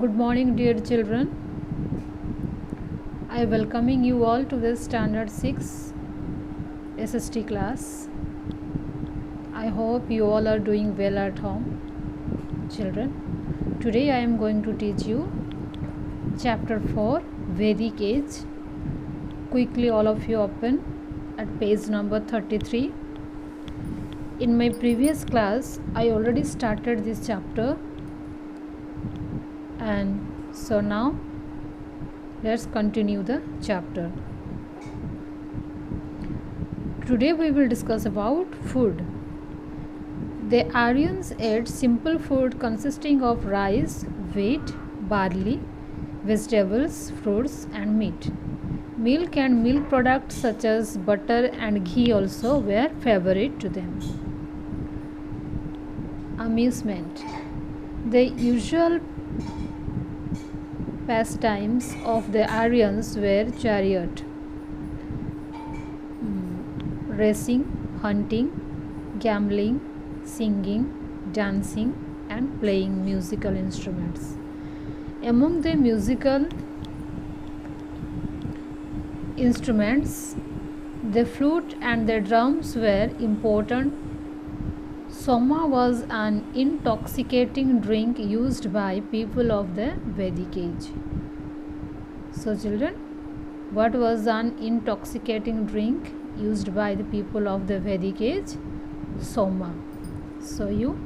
Good morning, dear children. I welcoming you all to this Standard 6 SST class. I hope you all are doing well at home, children. Today I am going to teach you Chapter 4, Vedic Age. Quickly, all of you open at page number 33. In my previous class, I already started this chapter, and so now let's continue the chapter. Today we will discuss about food. The Aryans ate simple food consisting of rice, wheat, barley, vegetables, fruits and meat. Milk and milk products such as butter and ghee also were favorite to them. Amusement. The usual pastimes of the Aryans were chariot, racing, hunting, gambling, singing, dancing and playing musical instruments. Among the musical instruments, the flute and the drums were important. Soma was an intoxicating drink used by people of the Vedic age. So children, what was an intoxicating drink used by the people of the Vedic age? Soma. So you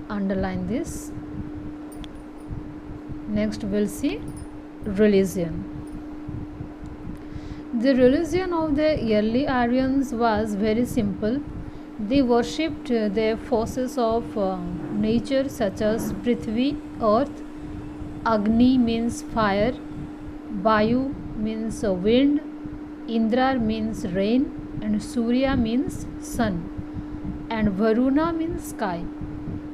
underline this. Next we'll see religion. The religion of the early Aryans was very simple. They worshipped the forces of nature such as Prithvi, earth, Agni means fire, Vayu means wind, Indra means rain, and Surya means sun, and Varuna means sky.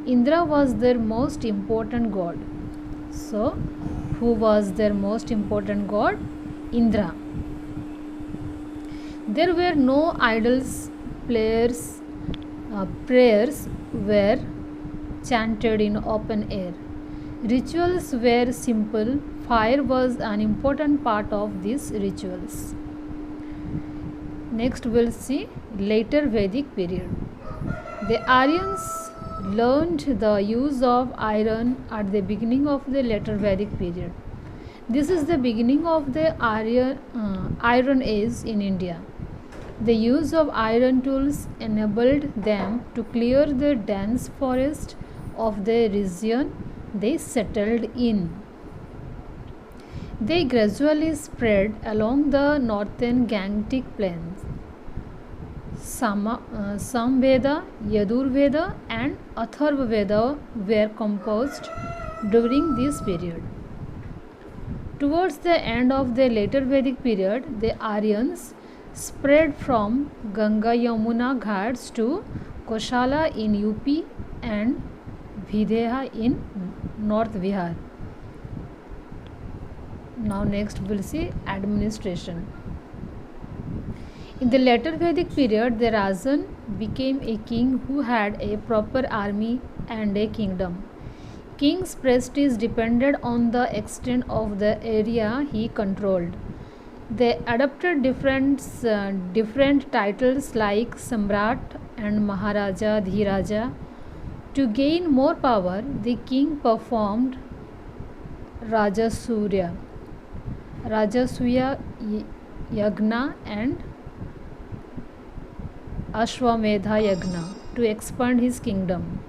Indra was their most important god. So, who was their most important god? Indra. There were no idols, prayers were chanted in open air. Rituals were simple. Fire was an important part of these rituals. Next we'll see later Vedic period. The Aryans learned the use of iron at the beginning of the later Vedic period. This is the beginning of the Iron Age in India. The use of iron tools enabled them to clear the dense forest of the region they settled in. They gradually spread along the northern Gangetic plains. Samveda, Yajurveda and Atharvaveda were composed during this period. Towards the end of the later Vedic period, the Aryans spread from Ganga Yamuna Ghats to Koshala in UP and Videha in North Bihar. Now next we'll see administration. In the later Vedic period, the Rajan became a king who had a proper army and a kingdom. King's prestige depended on the extent of the area he controlled. They adopted different titles like Samrat and Maharaja Dhiraja. To gain more power, the king performed Rajasuya Yagna and Ashwamedha Yagna to expand his kingdom.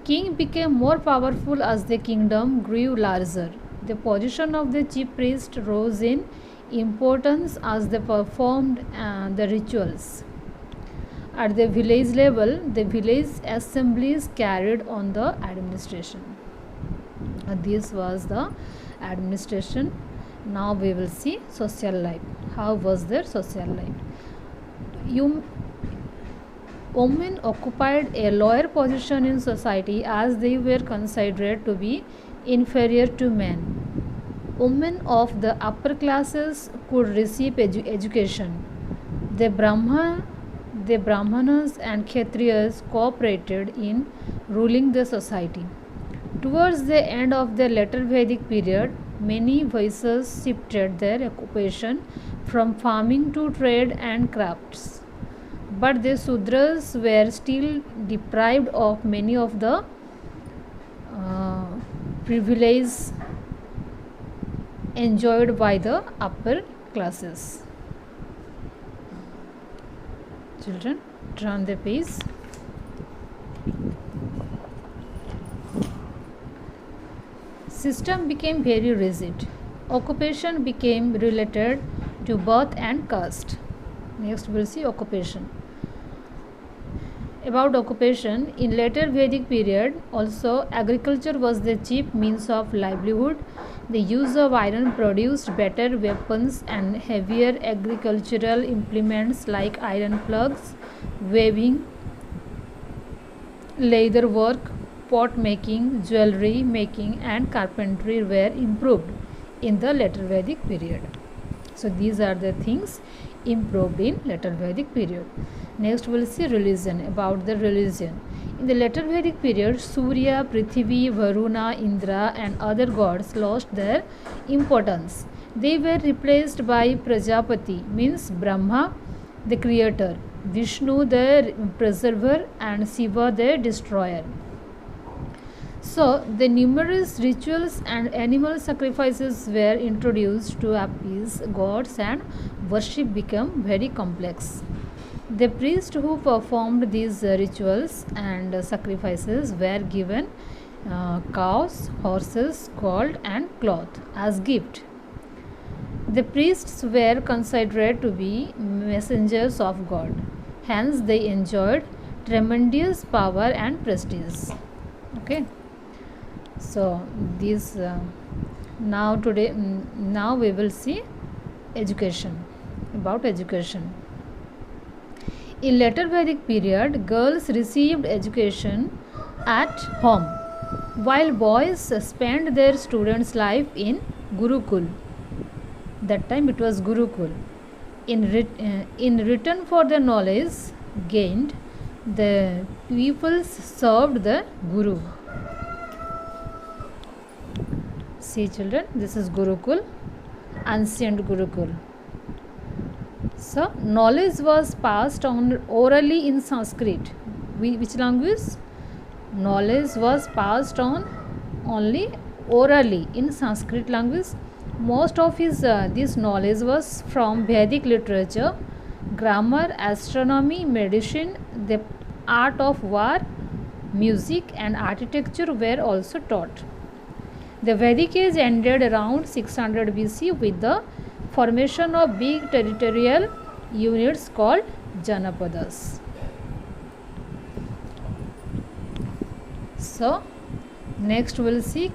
King became more powerful as the kingdom grew larger. The position of the chief priest rose in importance as they performed the rituals. At the village level, the village assemblies carried on the administration. This was the administration. Now we will see social life. How was their social life? Women occupied a lower position in society as they were considered to be inferior to men. Women of the upper classes could receive education. The Brahmanas and Kshatriyas cooperated in ruling the society. Towards the end of the later Vedic period, many Vaishyas shifted their occupation from farming to trade and crafts. But the Sudras were still deprived of many of the privileges enjoyed by the upper classes. Children, turn the page. System became very rigid. Occupation became related to birth and caste. Next we'll see occupation. About occupation, in later Vedic period also agriculture was the chief means of livelihood. The use of iron produced better weapons and heavier agricultural implements like iron plugs, weaving, leather work, pot making, jewelry making and carpentry were improved in the later Vedic period. So these are the things improved in later Vedic period. Next we will see religion. About the religion. In the later Vedic period, Surya, Prithvi, Varuna, Indra and other gods lost their importance. They were replaced by Prajapati, means Brahma, the creator, Vishnu, the preserver and Shiva, the destroyer. So, the numerous rituals and animal sacrifices were introduced to appease gods and worship became very complex. The priests who performed these rituals and sacrifices were given cows, horses, gold and cloth as gift. The priests were considered to be messengers of God. Hence, they enjoyed tremendous power and prestige. Okay. So these now we will see education. About education. In later Vedic period, girls received education at home, while boys spent their students' life in Gurukul. That time it was Gurukul. In return for the knowledge gained, the pupils served the Guru. See children, this is Gurukul, ancient Gurukul. So, knowledge was passed on orally in Sanskrit. Which language? Knowledge was passed on only orally in Sanskrit language. Most of this knowledge was from Vedic literature, grammar, astronomy, medicine, the art of war, music and architecture were also taught. The Vedic age ended around 600 BC with the formation of big territorial units called Janapadas. So, next we will see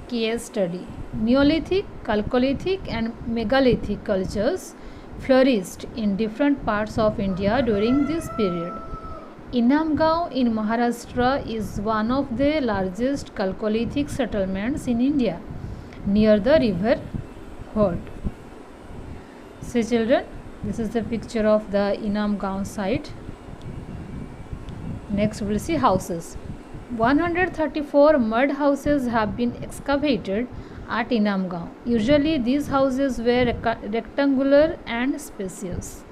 case study. Neolithic, Chalcolithic and Megalithic cultures flourished in different parts of India during this period. Inamgaon in Maharashtra is one of the largest Chalcolithic settlements in India, near the river Hod. See children, this is the picture of the Inamgaon site. Next we will see houses. 134 mud houses have been excavated at Inamgaon. Usually these houses were rectangular and spacious.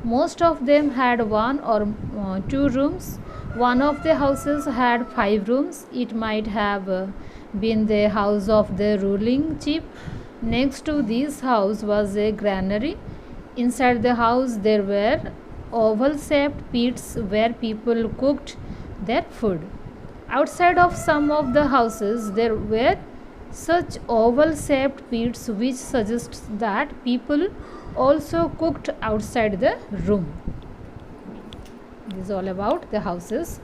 Most of them had one or two rooms. One of the houses had 5 rooms. It might have been the house of the ruling chief. Next to this house was a granary. Inside the house there were oval-shaped pits where people cooked their food. Outside of some of the houses there were such oval-shaped pits which suggests that people also cooked outside the room. This is all about the houses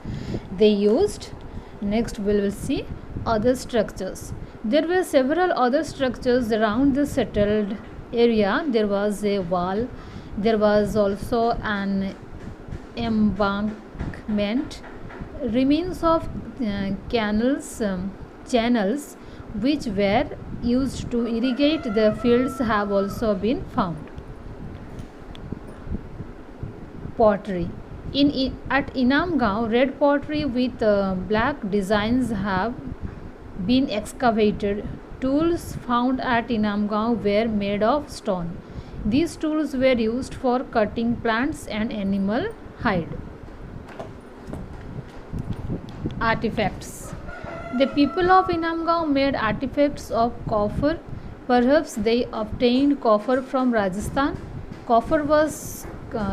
they used. Next we will see other structures. There were several other structures around the settled area. There was a wall. There was also an embankment. Remains of channels which were used to irrigate the fields have also been found. Pottery. At Inamgaon, red pottery with black designs have been excavated. Tools found at Inamgaon were made of stone. These tools were used for cutting plants and animal hide. Artifacts. The people of Inamgaon made artifacts of copper. Perhaps they obtained copper from Rajasthan. Copper was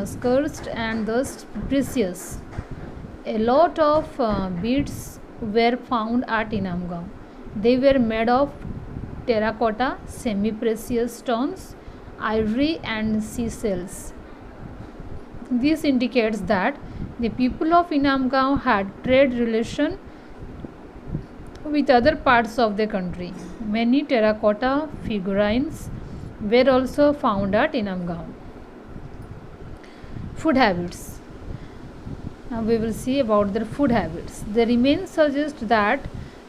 scarce and thus precious. A lot of beads were found at Inamgaon. They were made of terracotta, semi-precious stones, ivory and seashells. This indicates that the people of Inamgaon had trade relation with other parts of the country. Many terracotta figurines were also found at Inamgaon. Food habits. Now we will see about their food habits. The remains suggest that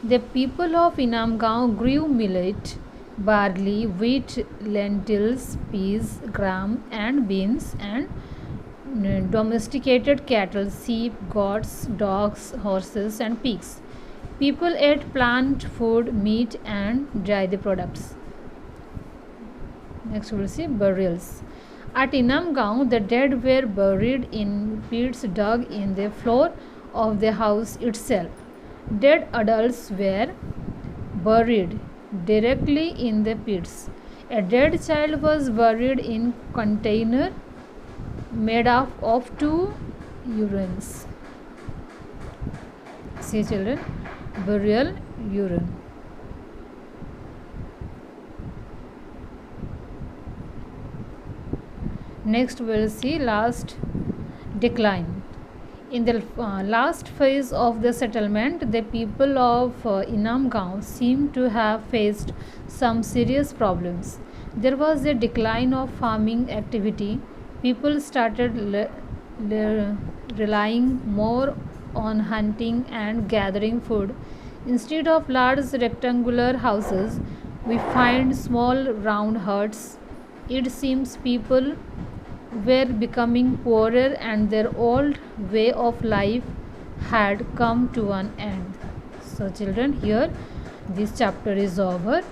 the people of Inamgaon grew millet, barley, wheat, lentils, peas, gram and beans, and domesticated cattle, sheep, goats, dogs, horses and pigs. People ate plant food, meat and dried products. Next we will see burials. At Inamgaon, the dead were buried in pits dug in the floor of the house itself. Dead adults were buried directly in the pits. A dead child was buried in container made up of two urines. See children, burial urine. Next we will see last decline. In the last phase of the settlement, the people of Inamgaon seem to have faced some serious problems. There was a decline of farming activity. People started relying more on hunting and gathering food. Instead of large rectangular houses, we find small round huts. It seems people were becoming poorer and their old way of life had come to an end. So children, here this chapter is over,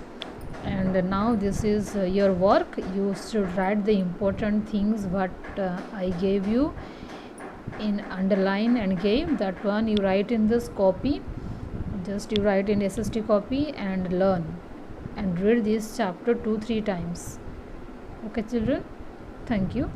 and now this is your work. You should write the important things what I gave you in underline and gave. That one you write in this copy, just you write in SST copy and learn and read this chapter 2-3 times. Okay children, thank you.